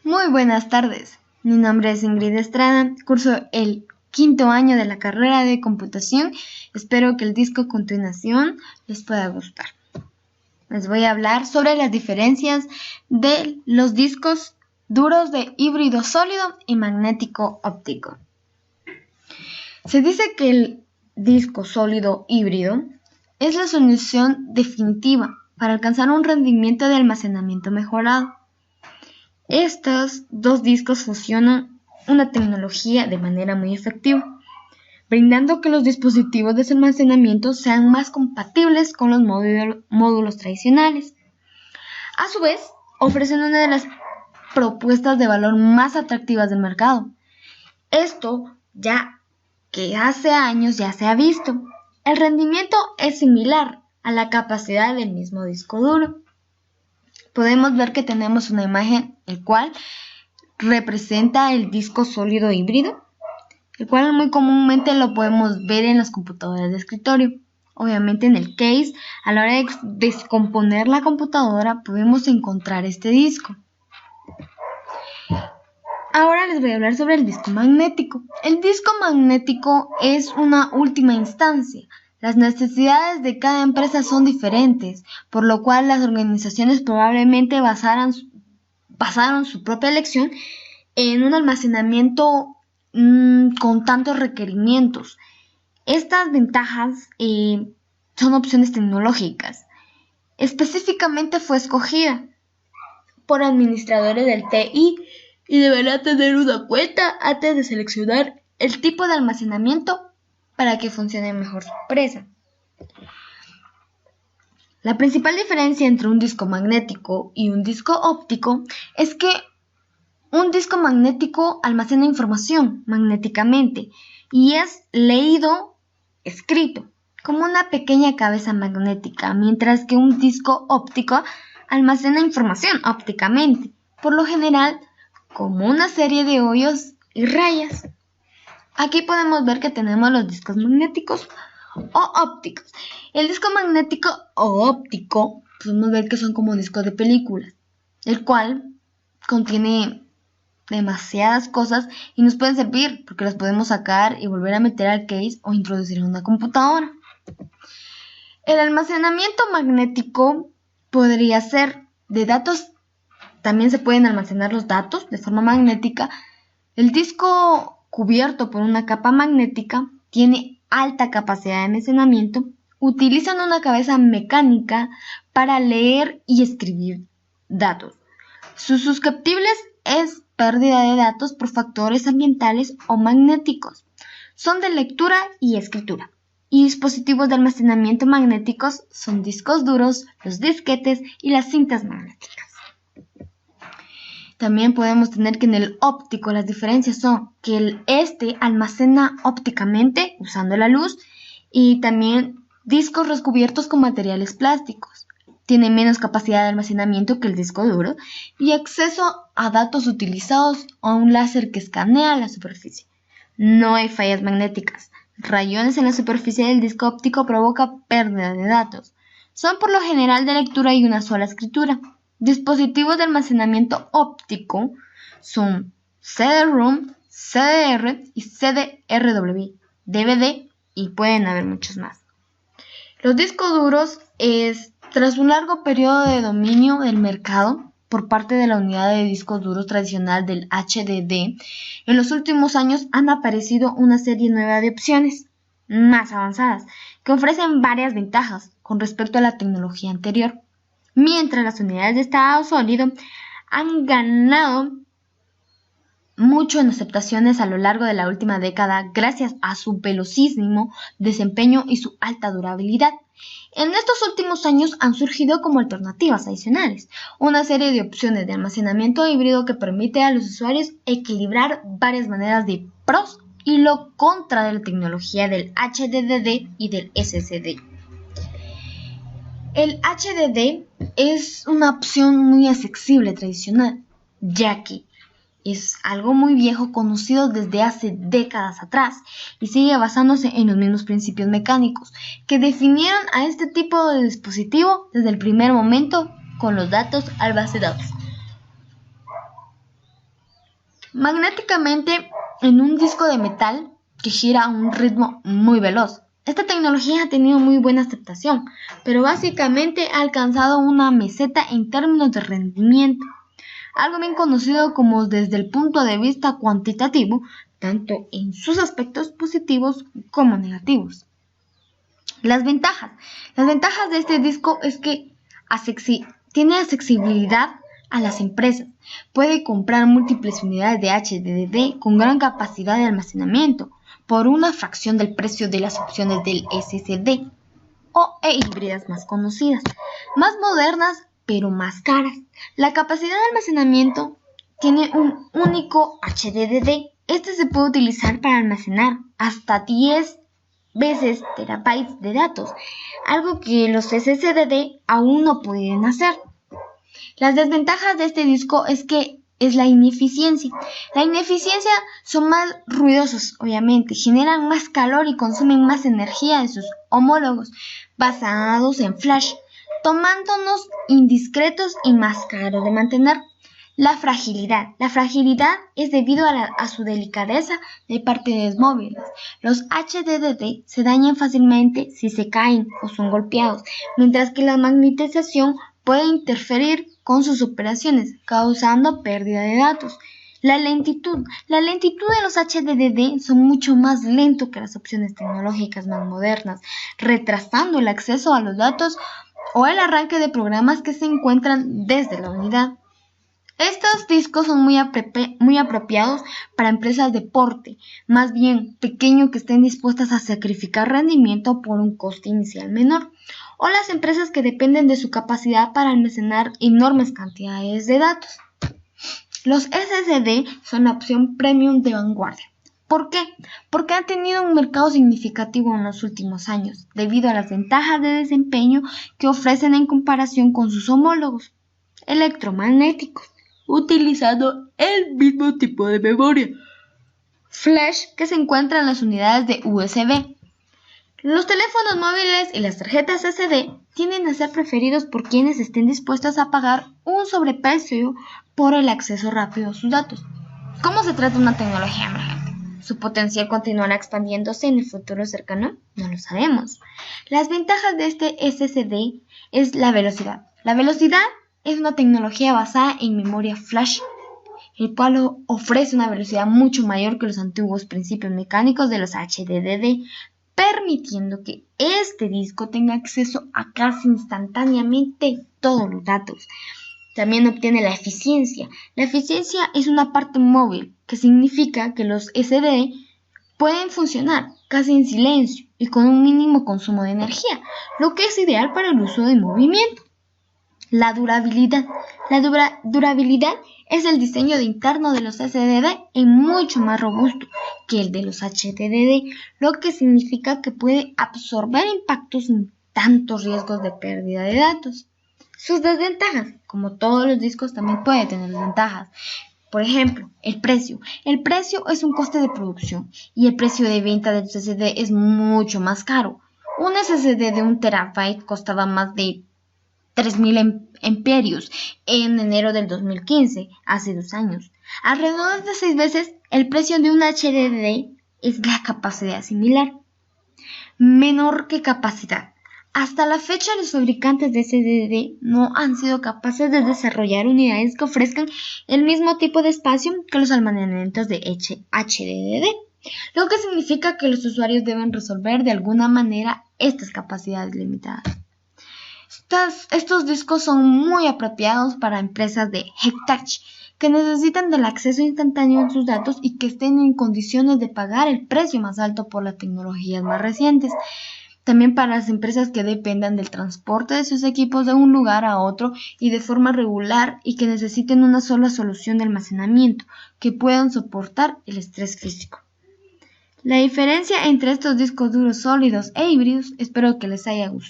Muy buenas tardes, mi nombre es Ingrid Estrada, curso el quinto año de la carrera de computación. Espero que el disco a continuación les pueda gustar. Les voy a hablar sobre las diferencias de los discos duros de híbrido sólido y magnético óptico. Se dice que el disco sólido híbrido es la solución definitiva para alcanzar un rendimiento de almacenamiento mejorado. Estos dos discos fusionan una tecnología de manera muy efectiva, brindando que los dispositivos de almacenamiento sean más compatibles con los módulos tradicionales. A su vez, ofrecen una de las propuestas de valor más atractivas del mercado. Esto ya que hace años ya se ha visto. El rendimiento es similar a la capacidad del mismo disco duro. Podemos ver que tenemos una imagen el cual representa el disco sólido híbrido, el cual muy comúnmente lo podemos ver en las computadoras de escritorio. Obviamente en el case, a la hora de descomponer la computadora, podemos encontrar este disco. Ahora les voy a hablar sobre el disco magnético. El disco magnético es una última instancia. Las necesidades de cada empresa son diferentes, por lo cual las organizaciones probablemente basaron su propia elección en un almacenamiento con tantos requerimientos. Estas ventajas son opciones tecnológicas. Específicamente fue escogida por administradores del TI y deberá tener una cuenta antes de seleccionar el tipo de almacenamiento para que funcione mejor su empresa. La principal diferencia entre un disco magnético y un disco óptico es que un disco magnético almacena información magnéticamente y es escrito, como una pequeña cabeza magnética, mientras que un disco óptico almacena información ópticamente, por lo general como una serie de hoyos y rayas. Aquí podemos ver que tenemos los discos magnéticos o ópticos. El disco magnético o óptico podemos ver que son como discos de películas, el cual contiene demasiadas cosas y nos pueden servir porque las podemos sacar y volver a meter al case o introducir en una computadora. El almacenamiento magnético podría ser de datos. También se pueden almacenar los datos de forma magnética. El disco cubierto por una capa magnética tiene alta capacidad de almacenamiento. Utilizan una cabeza mecánica para leer y escribir datos. Sus susceptibles es pérdida de datos por factores ambientales o magnéticos. Son de lectura y escritura. Y dispositivos de almacenamiento magnéticos son discos duros, los disquetes y las cintas magnéticas. También podemos tener que en el óptico las diferencias son que este almacena ópticamente usando la luz y también discos recubiertos con materiales plásticos. Tiene menos capacidad de almacenamiento que el disco duro y acceso a datos utilizados a un láser que escanea la superficie. No hay fallas magnéticas. Rayones en la superficie del disco óptico provoca pérdida de datos. Son por lo general de lectura y una sola escritura. Dispositivos de almacenamiento óptico son CD-ROM, CDR y CDRW, DVD y pueden haber muchos más. Los discos duros tras un largo periodo de dominio del mercado por parte de la unidad de discos duros tradicional del HDD, en los últimos años han aparecido una serie nueva de opciones más avanzadas que ofrecen varias ventajas con respecto a la tecnología anterior. Mientras las unidades de estado sólido han ganado mucho en aceptaciones a lo largo de la última década gracias a su velocísimo desempeño y su alta durabilidad. En estos últimos años han surgido como alternativas adicionales una serie de opciones de almacenamiento híbrido que permite a los usuarios equilibrar varias maneras de pros y lo contra de la tecnología del HDD y del SSD. El HDD es una opción muy accesible tradicional, ya que es algo muy viejo conocido desde hace décadas atrás y sigue basándose en los mismos principios mecánicos que definieron a este tipo de dispositivo desde el primer momento con los datos almacenados. magnéticamente en un disco de metal que gira a un ritmo muy veloz. Esta tecnología ha tenido muy buena aceptación, pero básicamente ha alcanzado una meseta en términos de rendimiento, algo bien conocido como desde el punto de vista cuantitativo, tanto en sus aspectos positivos como negativos. Las ventajas de este disco es que tiene accesibilidad a las empresas. Puede comprar múltiples unidades de HDD con gran capacidad de almacenamiento por una fracción del precio de las opciones del SSD e híbridas más conocidas, más modernas pero más caras. La capacidad de almacenamiento tiene un único HDD. Este se puede utilizar para almacenar hasta 10 veces terabytes de datos, algo que los SSD aún no pueden hacer. Las desventajas de este disco es la ineficiencia. La ineficiencia son más ruidosos, obviamente, generan más calor y consumen más energía de sus homólogos basados en flash, tomándonos indiscretos y más caros de mantener. La fragilidad es debido a su delicadeza de partes móviles. Los HDD se dañan fácilmente si se caen o son golpeados, mientras que la magnetización puede interferir con sus operaciones, causando pérdida de datos. La lentitud de los HDD son mucho más lento que las opciones tecnológicas más modernas, retrasando el acceso a los datos o el arranque de programas que se encuentran desde la unidad. Estos discos son muy apropiados para empresas de porte, más bien pequeño, que estén dispuestas a sacrificar rendimiento por un coste inicial menor, o las empresas que dependen de su capacidad para almacenar enormes cantidades de datos. Los SSD son la opción premium de vanguardia. ¿Por qué? Porque han tenido un mercado significativo en los últimos años, debido a las ventajas de desempeño que ofrecen en comparación con sus homólogos electromagnéticos, utilizando el mismo tipo de memoria flash que se encuentra en las unidades de USB. Los teléfonos móviles y las tarjetas SD tienden a ser preferidos por quienes estén dispuestos a pagar un sobreprecio por el acceso rápido a sus datos. ¿Cómo se trata de una tecnología emergente? ¿Su potencial continuará expandiéndose en el futuro cercano? No lo sabemos. Las ventajas de este SSD es la velocidad. La velocidad es una tecnología basada en memoria flash, el cual ofrece una velocidad mucho mayor que los antiguos principios mecánicos de los HDD, permitiendo que este disco tenga acceso a casi instantáneamente todos los datos. También obtiene la eficiencia. La eficiencia es una parte móvil, que significa que los SD pueden funcionar casi en silencio y con un mínimo consumo de energía, lo que es ideal para el uso de movimiento. La durabilidad. La durabilidad es el diseño interno de los SSD es mucho más robusto que el de los HDD, lo que significa que puede absorber impactos sin tantos riesgos de pérdida de datos. Sus desventajas, como todos los discos, también puede tener desventajas. Por ejemplo, el precio. El precio es un coste de producción y el precio de venta del SSD es mucho más caro. Un SSD de 1 terabyte costaba más de 3.000 amperios en enero del 2015, hace 2 años. Alrededor de 6 veces el precio de un HDD es la capacidad similar. Menor que capacidad. Hasta la fecha, los fabricantes de SSD no han sido capaces de desarrollar unidades que ofrezcan el mismo tipo de espacio que los almacenamientos de HDD, lo que significa que los usuarios deben resolver de alguna manera estas capacidades limitadas. Estos discos son muy apropiados para empresas de high-tech que necesitan del acceso instantáneo a sus datos y que estén en condiciones de pagar el precio más alto por las tecnologías más recientes. También para las empresas que dependan del transporte de sus equipos de un lugar a otro y de forma regular y que necesiten una sola solución de almacenamiento que puedan soportar el estrés físico. La diferencia entre estos discos duros sólidos e híbridos, espero que les haya gustado.